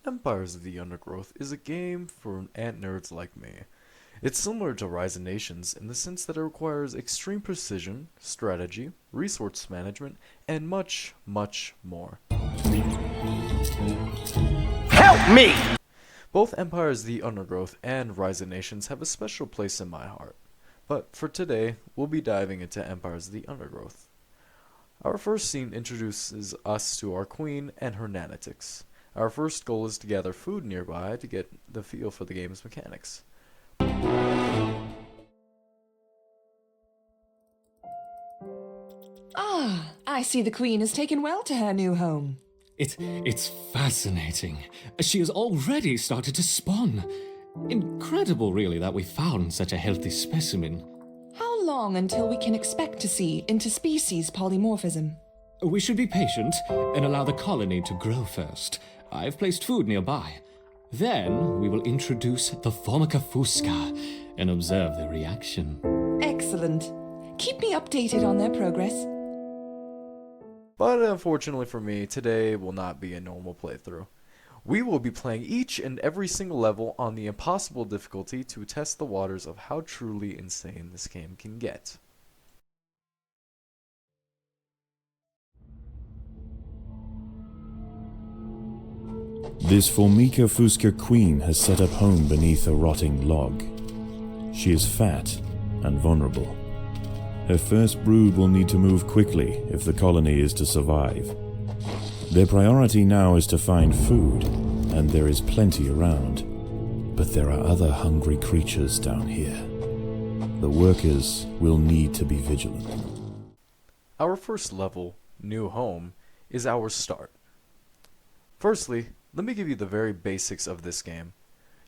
Empires of the Undergrowth is a game for ant nerds like me. It's similar to Rise of Nations in the sense that it requires extreme precision, strategy, resource management, and much, much more. Help me! Both Empires of the Undergrowth and Rise of Nations have a special place in my heart. But for today, we'll be diving into Empires of the Undergrowth. Our first scene introduces us to our queen and her nanitics. Our first goal is to gather food nearby to get the feel for the game's mechanics. Ah, I see the Queen has taken well to her new home. It's fascinating. She has already started to spawn. Incredible, really, that we found such a healthy specimen. How long until we can expect to see interspecies polymorphism? We should be patient and allow the colony to grow first. I've placed food nearby. Then we will introduce the Formica fusca and observe their reaction. Excellent. Keep me updated on their progress. But unfortunately for me, today will not be a normal playthrough. We will be playing each and every single level on the impossible difficulty to test the waters of how truly insane this game can get. This Formica Fusca queen has set up home beneath a rotting log. She is fat and vulnerable. Her first brood will need to move quickly if the colony is to survive. Their priority now is to find food, and there is plenty around. But there are other hungry creatures down here. The workers will need to be vigilant. Our first level, New Home, is our start. Firstly, let me give you the very basics of this game.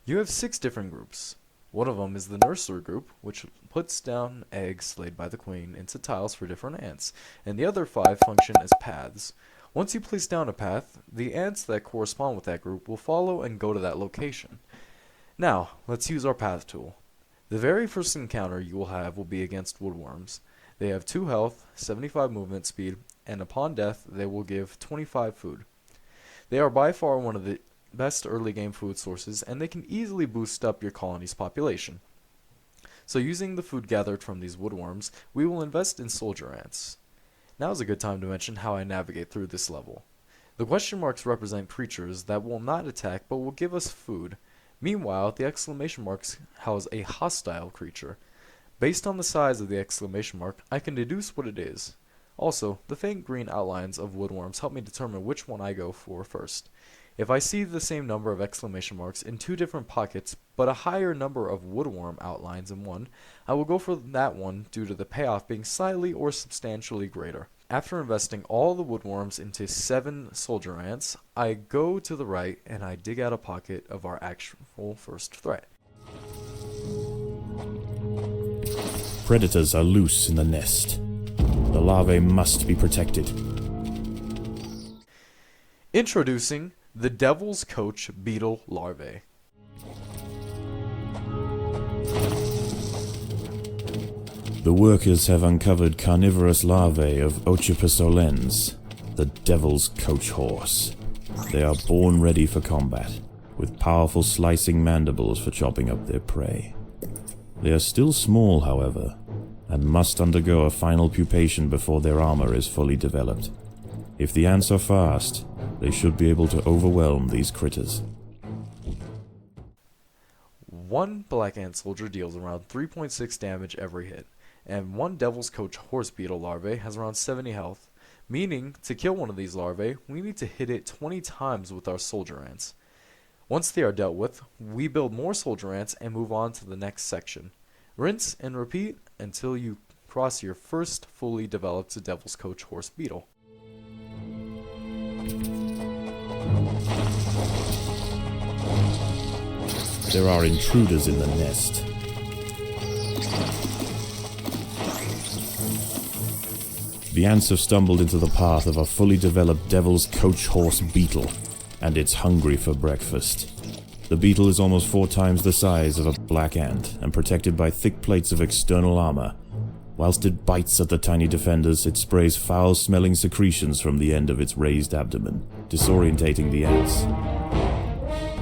You have 6 different groups. One of them is the nursery group, which puts down eggs laid by the queen into tiles for different ants, and the other 5 function as paths. Once you place down a path, the ants that correspond with that group will follow and go to that location. Now, let's use our path tool. The very first encounter you will have will be against woodworms. They have 2 health, 75 movement speed, and upon death they will give 25 food. They are by far one of the best early game food sources, and they can easily boost up your colony's population. So using the food gathered from these woodworms, we will invest in soldier ants. Now is a good time to mention how I navigate through this level. The question marks represent creatures that will not attack but will give us food. Meanwhile, the exclamation marks house a hostile creature. Based on the size of the exclamation mark, I can deduce what it is. Also, the faint green outlines of woodworms help me determine which one I go for first. If I see the same number of exclamation marks in 2 different pockets, but a higher number of woodworm outlines in one, I will go for that one due to the payoff being slightly or substantially greater. After investing all the woodworms into 7 soldier ants, I go to the right and I dig out a pocket of our actual first threat. Predators are loose in the nest. The larvae must be protected. Introducing the Devil's Coach beetle larvae. The workers have uncovered carnivorous larvae of Ocypus olens, the Devil's Coach horse. They are born ready for combat, with powerful slicing mandibles for chopping up their prey. They are still small, however, and must undergo a final pupation before their armor is fully developed. If the ants are fast, they should be able to overwhelm these critters. One black ant soldier deals around 3.6 damage every hit, and one Devil's Coach horse beetle larvae has around 70 health, meaning to kill one of these larvae, we need to hit it 20 times with our soldier ants. Once they are dealt with, we build more soldier ants and move on to the next section. Rinse and repeat until you cross your first fully developed Devil's Coach horse beetle. There are intruders in the nest. The ants have stumbled into the path of a fully developed Devil's Coach horse beetle, and it's hungry for breakfast. The beetle is almost 4 times the size of a black ant and protected by thick plates of external armor. Whilst it bites at the tiny defenders, it sprays foul-smelling secretions from the end of its raised abdomen, disorientating the ants.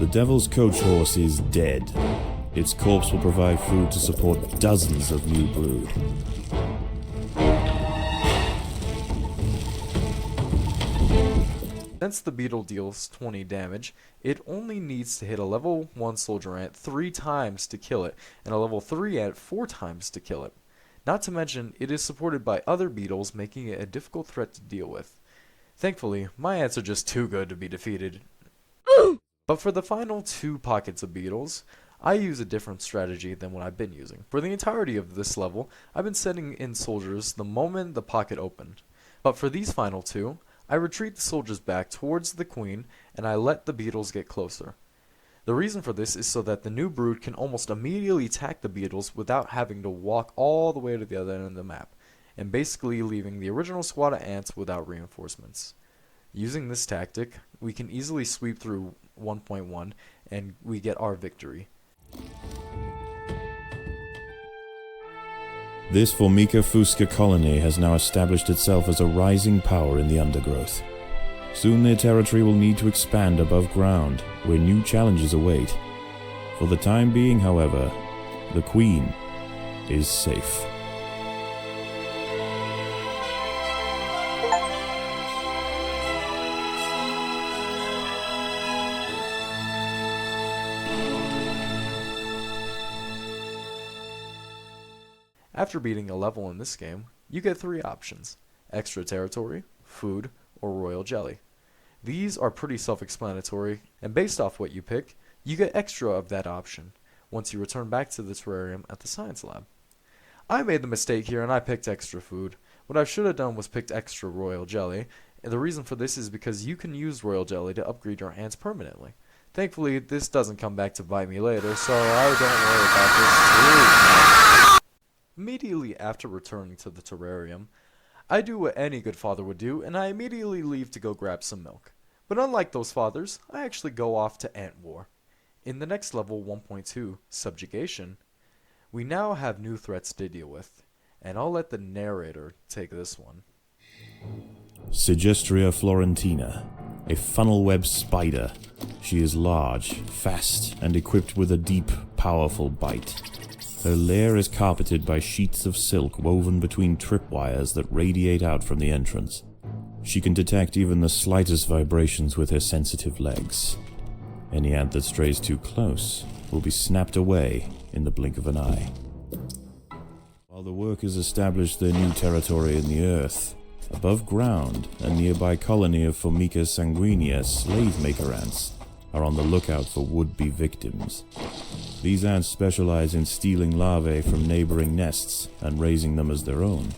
The Devil's coach horse is dead. Its corpse will provide food to support dozens of new brood. Since the beetle deals 20 damage, it only needs to hit a level 1 soldier ant 3 times to kill it, and a level 3 ant 4 times to kill it. Not to mention, it is supported by other beetles, making it a difficult threat to deal with. Thankfully, my ants are just too good to be defeated. But for the final 2 pockets of beetles, I use a different strategy than what I've been using. For the entirety of this level, I've been sending in soldiers the moment the pocket opened. But for these final 2, I retreat the soldiers back towards the queen, and I let the beetles get closer. The reason for this is so that the new brood can almost immediately attack the beetles without having to walk all the way to the other end of the map, and basically leaving the original squad of ants without reinforcements. Using this tactic, we can easily sweep through 1.1, and we get our victory. This Formica Fusca colony has now established itself as a rising power in the Undergrowth. Soon their territory will need to expand above ground, where new challenges await. For the time being, however, the Queen is safe. After beating a level in this game, you get 3 options: extra territory, food, or royal jelly. These are pretty self-explanatory, and based off what you pick, you get extra of that option once you return back to the terrarium at the science lab. I made the mistake here and I picked extra food. What I should have done was picked extra royal jelly, and the reason for this is because you can use royal jelly to upgrade your ants permanently. Thankfully, this doesn't come back to bite me later, so I don't worry about this too much. Immediately after returning to the terrarium, I do what any good father would do, and I immediately leave to go grab some milk. But unlike those fathers, I actually go off to ant war. In the next level 1.2, Subjugation, we now have new threats to deal with, and I'll let the narrator take this one. Sigestria florentina, a funnel-web spider. She is large, fast, and equipped with a deep, powerful bite. Her lair is carpeted by sheets of silk woven between tripwires that radiate out from the entrance. She can detect even the slightest vibrations with her sensitive legs. Any ant that strays too close will be snapped away in the blink of an eye. While the workers establish their new territory in the earth, above ground, a nearby colony of Formica sanguinea slave-maker ants are on the lookout for would-be victims. These ants specialize in stealing larvae from neighboring nests and raising them as their own.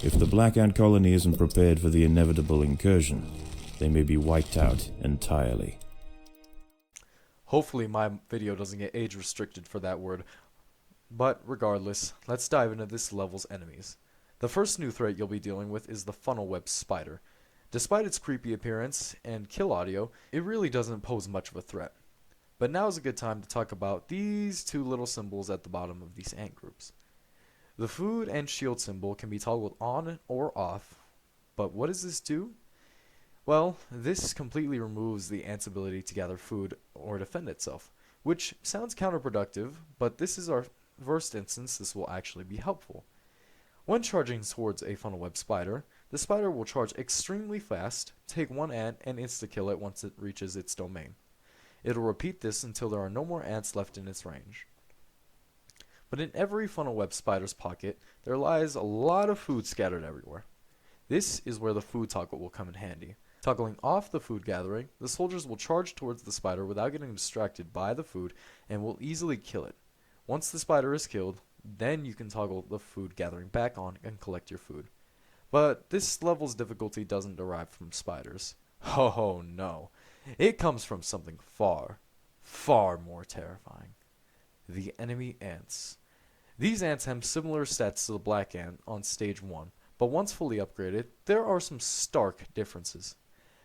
If the black ant colony isn't prepared for the inevitable incursion, they may be wiped out entirely. Hopefully my video doesn't get age restricted for that word. But regardless, let's dive into this level's enemies. The first new threat you'll be dealing with is the funnel web spider. Despite its creepy appearance and kill audio, it really doesn't pose much of a threat. But now is a good time to talk about these 2 little symbols at the bottom of these ant groups. The food and shield symbol can be toggled on or off, but what does this do? Well, this completely removes the ant's ability to gather food or defend itself, which sounds counterproductive, but this is our first instance this will actually be helpful. When charging towards a funnel web spider, the spider will charge extremely fast, take 1 ant, and insta-kill it once it reaches its domain. It'll repeat this until there are no more ants left in its range. But in every funnel web spider's pocket, there lies a lot of food scattered everywhere. This is where the food toggle will come in handy. Toggling off the food gathering, the soldiers will charge towards the spider without getting distracted by the food and will easily kill it. Once the spider is killed, then you can toggle the food gathering back on and collect your food. But this level's difficulty doesn't derive from spiders. Oh no. It comes from something far, far more terrifying. The enemy ants. These ants have similar stats to the black ant on stage 1, but once fully upgraded, there are some stark differences.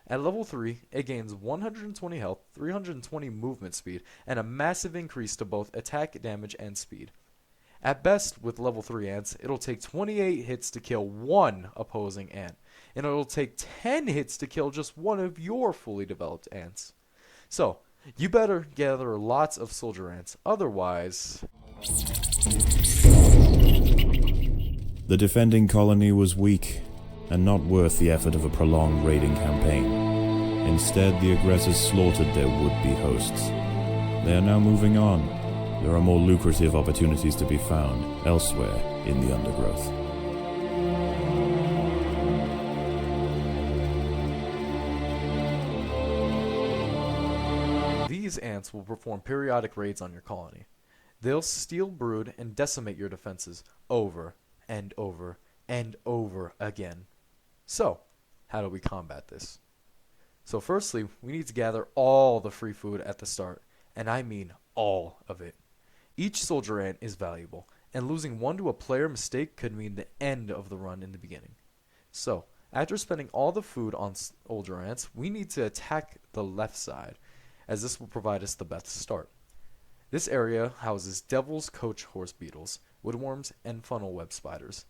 At level 3, it gains 120 health, 320 movement speed, and a massive increase to both attack damage and speed. At best, with level 3 ants, it'll take 28 hits to kill 1 opposing ant, and it'll take 10 hits to kill just 1 of your fully developed ants. So, You better gather lots of soldier ants, otherwise... The defending colony was weak and not worth the effort of a prolonged raiding campaign. Instead, the aggressors slaughtered their would-be hosts. They are now moving on. There are more lucrative opportunities to be found elsewhere in the Undergrowth. These ants will perform periodic raids on your colony. They'll steal brood and decimate your defenses over and over and over again. So, how do we combat this? So firstly, we need to gather all the free food at the start, and I mean all of it. Each soldier ant is valuable, and losing one to a player mistake could mean the end of the run in the beginning. So, after spending all the food on soldier ants, we need to attack the left side, as this will provide us the best start. This area houses devil's coach horse beetles, woodworms, and funnel web spiders.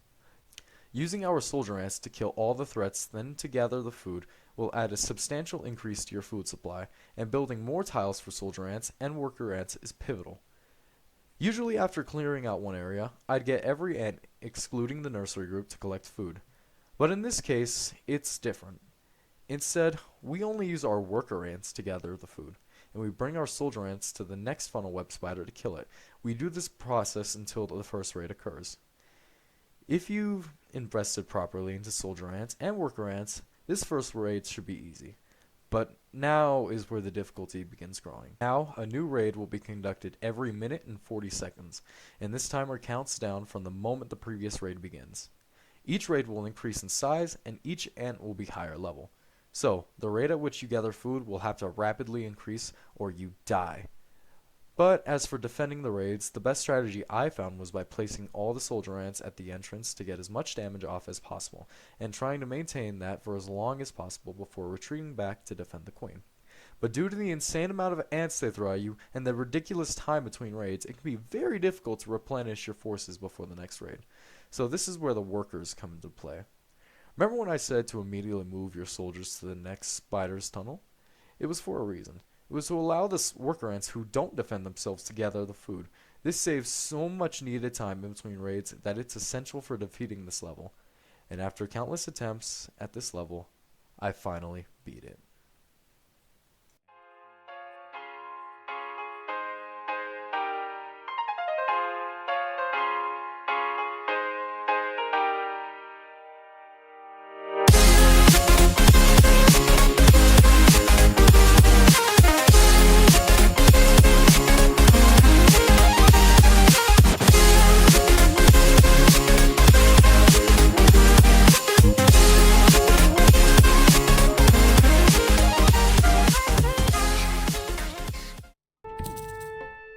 Using our soldier ants to kill all the threats, then to gather the food, will add a substantial increase to your food supply, and building more tiles for soldier ants and worker ants is pivotal. Usually after clearing out one area, I'd get every ant excluding the nursery group to collect food. But in this case, it's different. Instead, we only use our worker ants to gather the food, and we bring our soldier ants to the next funnel web spider to kill it. We do this process until the first raid occurs. If you've invested properly into soldier ants and worker ants, this first raid should be easy. But now is where the difficulty begins growing. Now, a new raid will be conducted every minute and 40 seconds, and this timer counts down from the moment the previous raid begins. Each raid will increase in size, and each ant will be higher level. So, the rate at which you gather food will have to rapidly increase, or you die. But as for defending the raids, the best strategy I found was by placing all the soldier ants at the entrance to get as much damage off as possible, and trying to maintain that for as long as possible before retreating back to defend the queen. But due to the insane amount of ants they throw at you, and the ridiculous time between raids, it can be very difficult to replenish your forces before the next raid. So this is where the workers come into play. Remember when I said to immediately move your soldiers to the next spider's tunnel? It was for a reason. It was to allow the worker ants who don't defend themselves to gather the food. This saves so much needed time in between raids that it's essential for defeating this level. And after countless attempts at this level, I finally beat it.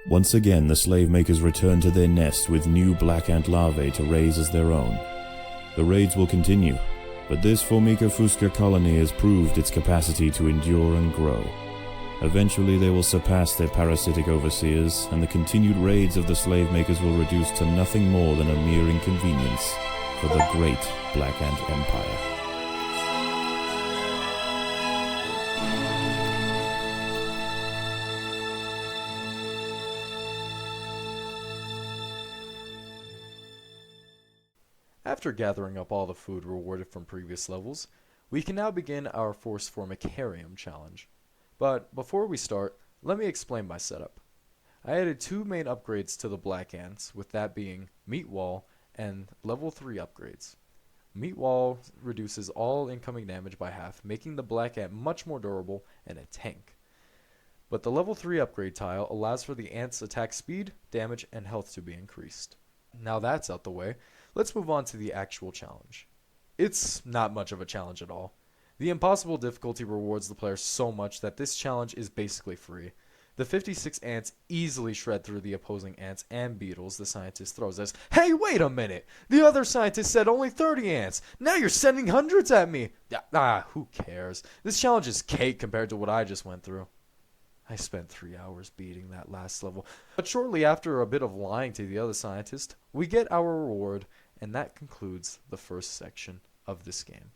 Once again, the slave makers return to their nest with new black ant larvae to raise as their own. The raids will continue, but this Formica fusca colony has proved its capacity to endure and grow. Eventually they will surpass their parasitic overseers, and the continued raids of the slave makers will reduce to nothing more than a mere inconvenience for the great Black Ant Empire. After gathering up all the food rewarded from previous levels, we can now begin our Force Formicarium challenge. But before we start, let me explain my setup. I added two main upgrades to the Black Ants, with that being Meat Wall and level 3 upgrades. Meat Wall reduces all incoming damage by half, making the Black Ant much more durable and a tank. But the level 3 upgrade tile allows for the Ant's attack speed, damage, and health to be increased. Now that's out the way, let's move on to the actual challenge. It's not much of a challenge at all. The impossible difficulty rewards the player so much that this challenge is basically free. The 56 ants easily shred through the opposing ants and beetles the scientist throws us. Hey, wait a minute! The other scientist said only 30 ants! Now you're sending hundreds at me! Who cares? This challenge is cake compared to what I just went through. I spent 3 hours beating that last level. But shortly after a bit of lying to the other scientist, we get our reward, and that concludes the first section of this game.